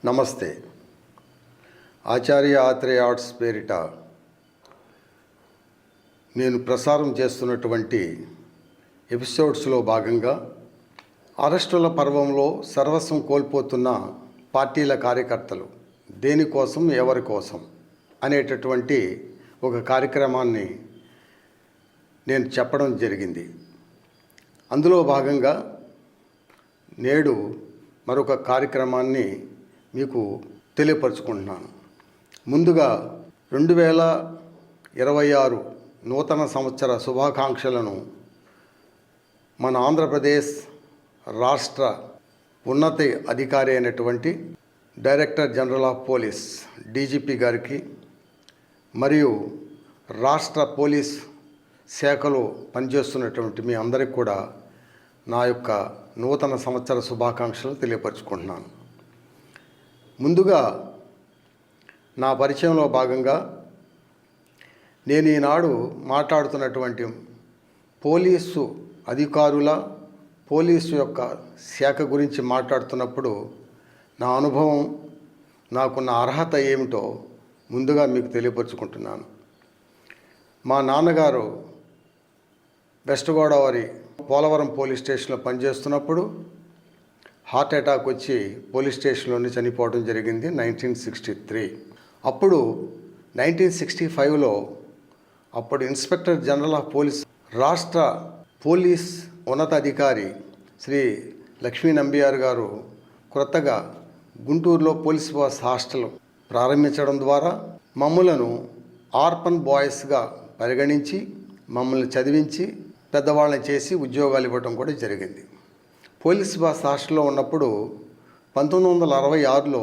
నమస్తే. ఆచార్య ఆత్రేయ ఆర్ట్స్ పేరిట నేను ప్రసారం చేస్తున్నటువంటి ఎపిసోడ్స్లో భాగంగా అరెస్టుల పర్వంలో సర్వస్వం కోల్పోతున్న పార్టీల కార్యకర్తలు దేనికోసం, ఎవరి కోసం అనేటటువంటి ఒక కార్యక్రమాన్ని నేను చెప్పడం జరిగింది. అందులో భాగంగా నేడు మరొక కార్యక్రమాన్ని మీకు తెలియపరుచుకుంటున్నాను. ముందుగా 2026 నూతన సంవత్సర శుభాకాంక్షలను మన ఆంధ్రప్రదేశ్ రాష్ట్ర ఉన్నత అధికారి అయినటువంటి director general of police DGP గారికి మరియు రాష్ట్ర పోలీస్ శాఖలో పనిచేస్తున్నటువంటి మీ అందరికీ కూడా నా యొక్క నూతన సంవత్సర శుభాకాంక్షలు తెలియపరుచుకుంటున్నాను. ముందుగా నా పరిచయంలో భాగంగా నేను ఈనాడు మాట్లాడుతున్నటువంటి పోలీసు అధికారుల పోలీసు యొక్క శాఖ గురించి మాట్లాడుతున్నప్పుడు నా అనుభవం, నాకున్న అర్హత ఏమిటో ముందుగా మీకు తెలియపరుచుకుంటున్నాను. మా నాన్నగారు వెస్ట్ గోదావరి పోలవరం పోలీస్ స్టేషన్లో పనిచేస్తున్నప్పుడు హార్ట్ అటాక్ వచ్చి పోలీస్ స్టేషన్లోనే చనిపోవడం జరిగింది 1963. అప్పుడు 1965లో అప్పుడు ఇన్స్పెక్టర్ జనరల్ ఆఫ్ పోలీస్ రాష్ట్ర పోలీస్ ఉన్నతాధికారి శ్రీ లక్ష్మీ నంబియార్ గారు కొత్తగా గుంటూరులో పోలీస్ బాస్ హాస్టల్ ప్రారంభించడం ద్వారా మమ్మలను ఆర్ఫన్ బాయ్స్గా పరిగణించి మమ్మల్ని చదివించి పెద్దవాళ్ళని చేసి ఉద్యోగాలు ఇవ్వడం కూడా జరిగింది. పోలీస్ బాస్ హాస్టల్లో ఉన్నప్పుడు 1966లో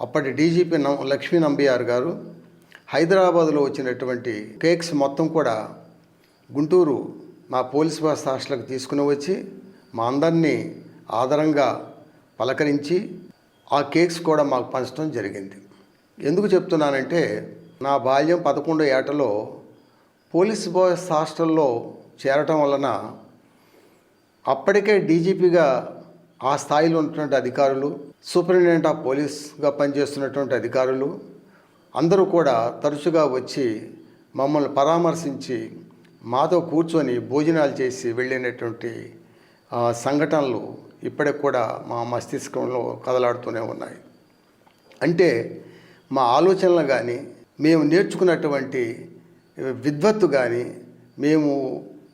అప్పటి డీజీపీ లక్ష్మీ నంబియార్ గారు హైదరాబాదులో వచ్చినటువంటి కేక్స్ మొత్తం కూడా గుంటూరు మా పోలీస్ బాస్ హాస్టల్కి తీసుకుని వచ్చి మా అందరినీ ఆదరంగా పలకరించి ఆ కేక్స్ కూడా మాకు పంచడం జరిగింది. ఎందుకు చెప్తున్నానంటే నా బాల్యం 11 ఏటలో పోలీస్ బాస్ హాస్టల్లో చేరటం వలన అప్పటికే డీజీపీగా ఆ స్థాయిలో ఉన్నటువంటి అధికారులు, సూపరింటెండెంట్ ఆఫ్ పోలీస్గా పనిచేస్తున్నటువంటి అధికారులు అందరూ కూడా తరచుగా వచ్చి మమ్మల్ని పరామర్శించి మాతో కూర్చొని భోజనాలు చేసి వెళ్ళినటువంటి సంఘటనలు ఇప్పటికి కూడా మా మస్తిష్కంలో కదలాడుతూనే ఉన్నాయి. అంటే మా ఆలోచనలు కానీ, మేము నేర్చుకున్నటువంటి విద్వత్తు కానీ, మేము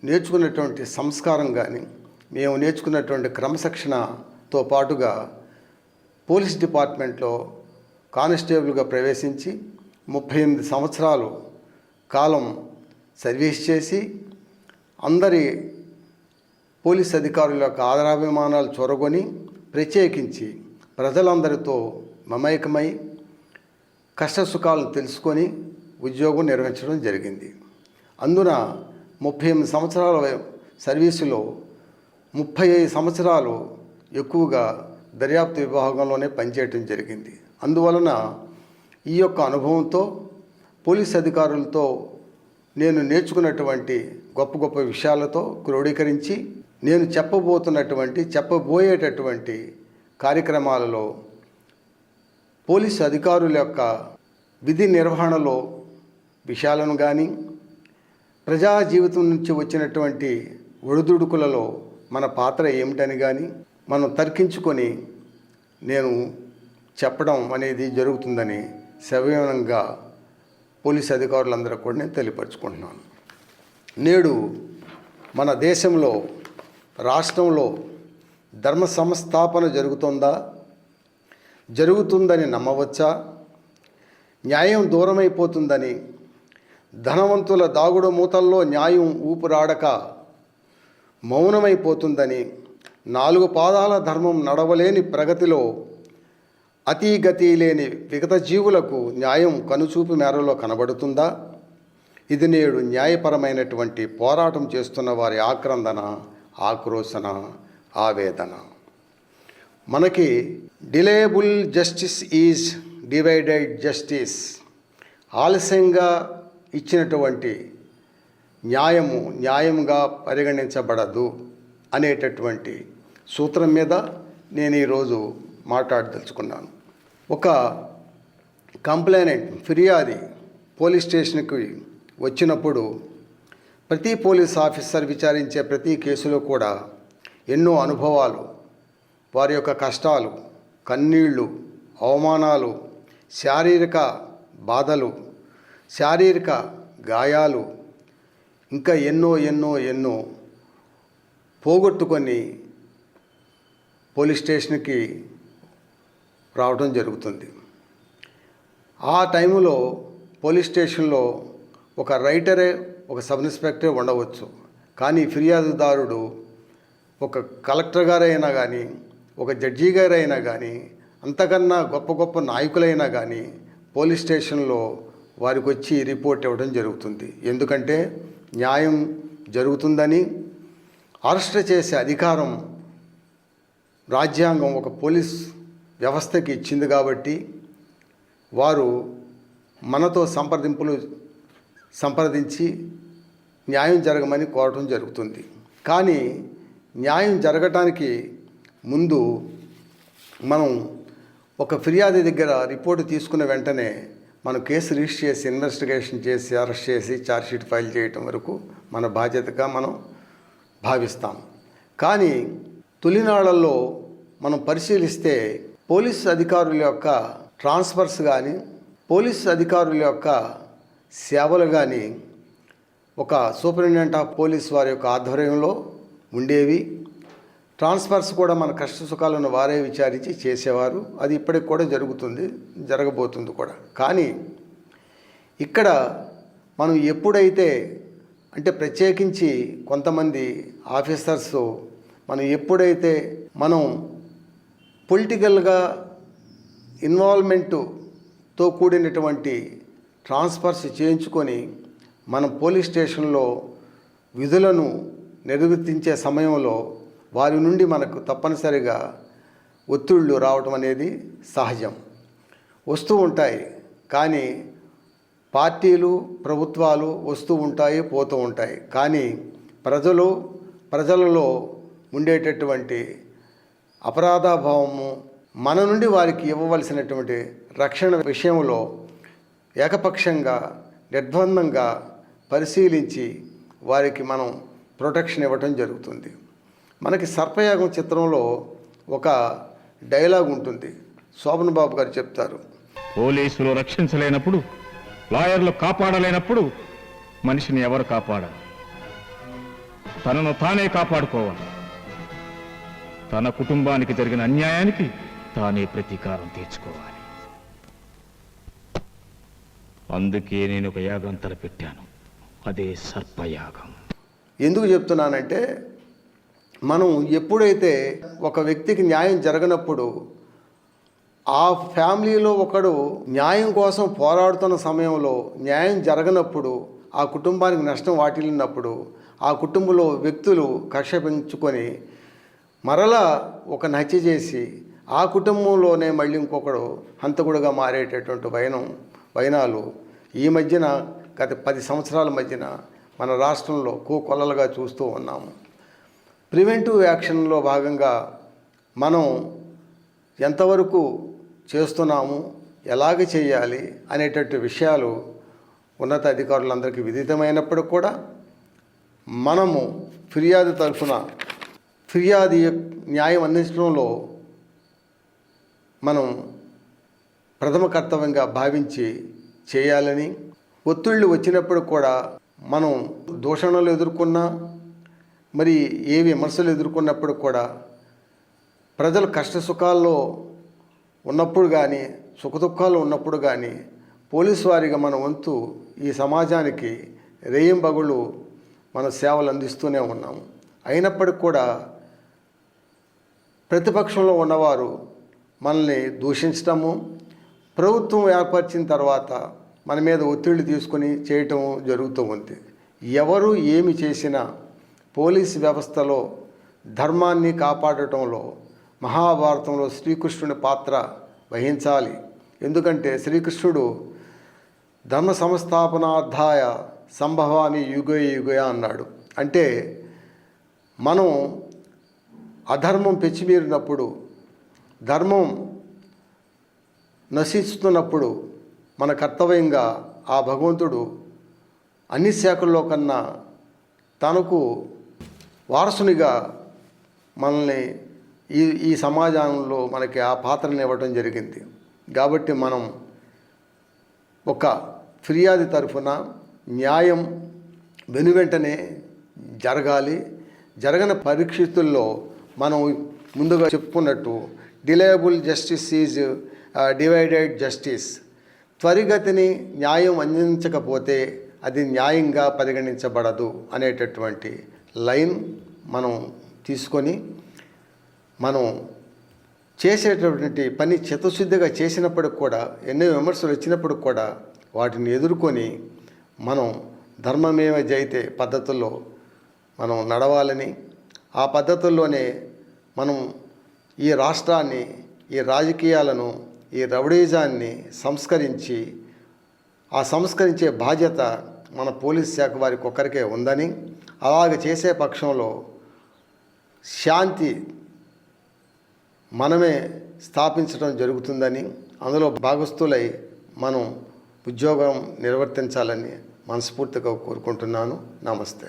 నేర్చుకున్నటువంటి సంస్కారం కానీ, మేము నేర్చుకున్నటువంటి క్రమశిక్షణతో పాటుగా పోలీస్ డిపార్ట్మెంట్లో కానిస్టేబుల్గా ప్రవేశించి 38 సంవత్సరాలు కాలం సర్వీస్ చేసి అందరి పోలీస్ అధికారుల యొక్క ఆదరాభిమానాలు చొరగొని ప్రత్యేకించి ప్రజలందరితో మమేకమై కష్టసుఖాలను తెలుసుకొని ఉద్యోగం నిర్వహించడం జరిగింది. అందున 38 సంవత్సరాల సర్వీసులో 35 సంవత్సరాలు ఎక్కువగా దర్యాప్తు విభాగంలోనే పనిచేయటం జరిగింది. అందువలన ఈ యొక్క అనుభవంతో పోలీస్ అధికారులతో నేను నేర్చుకున్నటువంటి గొప్ప గొప్ప విషయాలతో క్రోడీకరించి నేను చెప్పబోయేటటువంటి కార్యక్రమాలలో పోలీసు అధికారుల యొక్క విధి నిర్వహణలో విషయాలను కానీ, ప్రజా జీవితం నుంచి వచ్చినటువంటి ఒడిదుడుకులలో మన పాత్ర ఏమిటని కానీ మనం తర్కించుకొని నేను చెప్పడం అనేది జరుగుతుందని సవివరంగా పోలీస్ అధికారులందరూ కూడా నేను తెలియపరుచుకుంటున్నాను. నేడు మన దేశంలో, రాష్ట్రంలో ధర్మ సంస్థాపన జరుగుతుందని నమ్మవచ్చా? న్యాయం దూరమైపోతుందని, ధనవంతుల దాగుడు మూతల్లో న్యాయం ఊపిరాడక మౌనమైపోతుందని, 4 పాదాల ధర్మం నడవలేని ప్రగతిలో అతీగతి లేని విగత జీవులకు న్యాయం కనుచూపు మేరలో కనబడుతుందా? ఇది నేడు న్యాయపరమైనటువంటి పోరాటం చేస్తున్న వారి ఆక్రందన, ఆక్రోశన, ఆవేదన. మనకి డిలేయబుల్ జస్టిస్ ఈజ్ డివైడెడ్ జస్టిస్, ఆలస్యంగా ఇచ్చినటువంటి న్యాయంగా పరిగణించబడదు అనేటటువంటి సూత్రం మీద నేను ఈరోజు మాట్లాడదలుచుకున్నాను. ఒక కంప్లైనెంట్ ఫిర్యాది పోలీస్ స్టేషన్కి వచ్చినప్పుడు ప్రతి పోలీస్ ఆఫీసర్ విచారించే ప్రతి కేసులో కూడా ఎన్నో అనుభవాలు, వారి యొక్క కష్టాలు, కన్నీళ్ళు, అవమానాలు, శారీరక బాధలు, శారీరక గాయాలు, ఇంకా ఎన్నో పోగొట్టుకొని పోలీస్ స్టేషన్కి రావడం జరుగుతుంది. ఆ టైంలో పోలీస్ స్టేషన్లో ఒక రైటరే, ఒక సబ్ ఇన్స్పెక్టరే ఉండవచ్చు. కానీ ఫిర్యాదుదారుడు ఒక కలెక్టర్ గారైనా కానీ, ఒక జడ్జి గారైనా కానీ, అంతకన్నా గొప్ప నాయకులైనా కానీ పోలీస్ స్టేషన్లో వారికి వచ్చి రిపోర్ట్ ఇవ్వడం జరుగుతుంది. ఎందుకంటే న్యాయం జరుగుతుందని, అరెస్ట్ చేసే అధికారం రాజ్యాంగం ఒక పోలీస్ వ్యవస్థకి ఇచ్చింది కాబట్టి వారు మనతో సంప్రదించి న్యాయం జరగమని కోరటం జరుగుతుంది. కానీ న్యాయం జరగటానికి ముందు మనం ఒక ఫిర్యాదు దగ్గర రిపోర్టు తీసుకున్న వెంటనే మనం కేసు రిజిస్టర్ చేసి, ఇన్వెస్టిగేషన్ చేసి, అరెస్ట్ చేసి, ఛార్జ్షీట్ ఫైల్ చేయటం వరకు మన బాధ్యతగా మనం భావిస్తాం. కానీ తొలినాళ్లలో మనం పరిశీలిస్తే పోలీస్ అధికారుల యొక్క ట్రాన్స్ఫర్స్ కానీ, పోలీస్ అధికారుల యొక్క సేవలు కానీ ఒక సూపరింటెండెంట్ ఆఫ్ పోలీస్ వారి యొక్క ఆధ్వర్యంలో ఉండేవి. ట్రాన్స్ఫర్స్ కూడా మన కష్ట సుఖాలను వారే విచారించి చేసేవారు. అది ఇప్పటికి కూడా జరుగుతుంది, జరగబోతుంది కూడా. కానీ ఇక్కడ మనం ఎప్పుడైతే, అంటే ప్రత్యేకించి కొంతమంది ఆఫీసర్స్ ఎప్పుడైతే మనం పొలిటికల్గా ఇన్వాల్వ్మెంట్తో కూడినటువంటి ట్రాన్స్ఫర్స్ చేయించుకొని మనం పోలీస్ స్టేషన్లో విధులను నిర్వర్తించే సమయంలో వారి నుండి మనకు తప్పనిసరిగా ఒత్తిళ్ళు రావటం అనేది సహజం, వస్తూ ఉంటాయి. కానీ పార్టీలు, ప్రభుత్వాలు వస్తూ ఉంటాయి, పోతూ ఉంటాయి. కానీ ప్రజలలో ఉండేటటువంటి అపరాధభావము, మన నుండి వారికి ఇవ్వవలసినటువంటి రక్షణ విషయంలో ఏకపక్షంగా, నిర్బంధంగా పరిశీలించి వారికి మనం ప్రొటెక్షన్ ఇవ్వటం జరుగుతుంది. మనకి సర్పయాగం చిత్రంలో ఒక డైలాగ్ ఉంటుంది, శోభన్ బాబు గారు చెప్తారు, పోలీసులు రక్షించలేనప్పుడు, లాయర్లు కాపాడలేనప్పుడు మనిషిని ఎవరు కాపాడాలి? తనను తానే కాపాడుకోవాలి. తన కుటుంబానికి జరిగిన అన్యాయానికి తానే ప్రతీకారం తీర్చుకోవాలి. అందుకే నేను ఒక యాగం తలపెట్టాను, అదే సర్పయాగం. ఎందుకు చెప్తున్నానంటే, మనం ఎప్పుడైతే ఒక వ్యక్తికి న్యాయం జరగనప్పుడు, ఆ ఫ్యామిలీలో ఒకడు న్యాయం కోసం పోరాడుతున్న సమయంలో న్యాయం జరగనప్పుడు, ఆ కుటుంబానికి నష్టం వాటిల్లినప్పుడు, ఆ కుటుంబంలో వ్యక్తులు కక్ష పెంచుకొని మరలా ఒక హత్య చేసి ఆ కుటుంబంలోనే మళ్ళీ ఇంకొకడు హంతకుడుగా మారేటటువంటి వైనాలు ఈ మధ్యన గత 10 సంవత్సరాల మధ్యన మన రాష్ట్రంలో కోకొల్లలుగా చూస్తూ ఉన్నాము. ప్రివెంటివ్ యాక్షన్లో భాగంగా మనం ఎంతవరకు చేస్తున్నాము, ఎలాగ చేయాలి అనేటటువంటి విషయాలు ఉన్నత అధికారులందరికీ విదితమైనప్పుడు కూడా మనము ఫిర్యాదు తరఫున ఫిర్యాదు న్యాయం అందించడంలో మనం ప్రథమ కర్తవ్యంగా భావించి చేయాలని, ఒత్తిళ్ళు వచ్చినప్పుడు కూడా మనం దూషణలు ఎదుర్కొన్నా, మరి ఏ విమర్శలు ఎదుర్కొన్నప్పుడు కూడా, ప్రజలు కష్ట సుఖాల్లో ఉన్నప్పుడు కానీ, సుఖదుఖాలు ఉన్నప్పుడు కానీ పోలీసు వారిగా మన వంతు ఈ సమాజానికి రేయింబగుళ్ళు మన సేవలు అందిస్తూనే ఉన్నాము. అయినప్పటికి కూడా ప్రతిపక్షంలో ఉన్నవారు మనల్ని దూషించటము, ప్రభుత్వం ఏర్పరిచిన తర్వాత మన మీద ఒత్తిళ్లు తీసుకొని చేయటం జరుగుతూ ఉంది. ఎవరు ఏమి చేసినా పోలీసు వ్యవస్థలో ధర్మాన్ని కాపాడటంలో మహాభారతంలో శ్రీకృష్ణుని పాత్ర వహించాలి. ఎందుకంటే శ్రీకృష్ణుడు ధర్మ సంస్థాపనార్థాయ సంభవామి యుగే అన్నాడు. అంటే మనం అధర్మం పెచ్చిమీరినప్పుడు, ధర్మం నశిస్తున్నప్పుడు మన కర్తవ్యంగా ఆ భగవంతుడు అన్ని శాఖల్లో కన్నా తనకు వారసునిగా మనల్ని ఈ సమాజంలో మనకి ఆ పాత్రను ఇవ్వడం జరిగింది. కాబట్టి మనం ఒక ఫిర్యాదు తరఫున న్యాయం వెనువెంటనే జరగాలి. జరగని పరిస్థితుల్లో మనం ముందుగా చెప్పుకున్నట్టు డిలేయబుల్ జస్టిస్ ఈజ్ డివైడెడ్ జస్టిస్. త్వరిగతిని న్యాయం అందించకపోతే అది న్యాయంగా పరిగణించబడదు అనేటటువంటి లైన్ మనం తీసుకొని మనం చేసేటటువంటి పని చిత్తశుద్ధిగా చేసినప్పటికి కూడా ఎన్నో విమర్శలు వచ్చినప్పటికి కూడా వాటిని ఎదుర్కొని మనం ధర్మమేవ జయితే పద్ధతుల్లో మనం నడవాలని, ఆ పద్ధతుల్లోనే మనం ఈ రాష్ట్రాన్ని, ఈ రాజకీయాలను, ఈ రౌడీజాన్ని సంస్కరించి ఆ సంస్కరించే బాధ్యత మన పోలీస్ శాఖ వారికి ఒక్కరికే ఉందని, అలాగ చేసే పక్షంలో శాంతి మనమే స్థాపించడం జరుగుతుందని, అందులో భాగస్థులై మనం ఉద్యోగం నిర్వర్తించాలని మనస్ఫూర్తిగా కోరుకుంటున్నాను. నమస్తే.